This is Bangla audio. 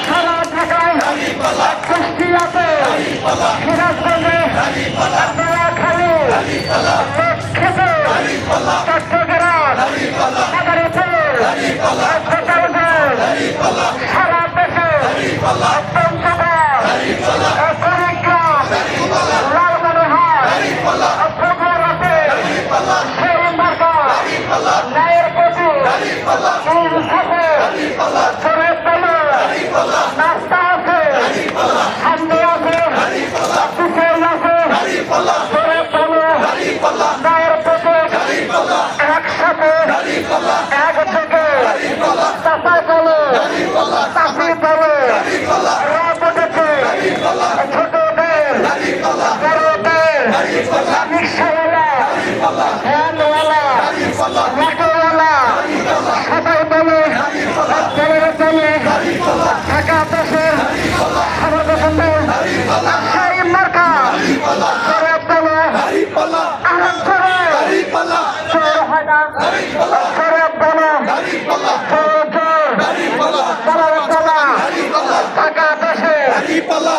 সারা ঢাকায়, কুষ্টিয়াতে, সিরাজগঞ্জে, নোয়াখালী, লক্ষ্মীপুর, চট্টগ্রাম, মাদারীপুর, গোপালগঞ্জ, সারা দেশে, পঞ্চগড়, কুড়িগ্রাম, লালমনিরহাট, বগুড়াতে সেই মার্কা ন্যায়ের প্রতি ইনসাফে করে তোলে। নাস্তা আছে, সামনে আছে, পিছিয়ে আছে, করে তোলে। ন্যায়ের প্রতি একসাথে একযোগে চাপায় তোলে, চাপিয়ে তোলে। রাজনীতি ছোটদের, বড়দের, রিক্সাওয়ালা, ভ্যানওয়ালা, অটোওয়ালা সবাই বলে ঢাকা দেশের সর্বপ্রথমে সেই মার্কা করে তোলে। আরাম করে চোর হয় না, করে তোলে চোর চোর ঢাকা দেশে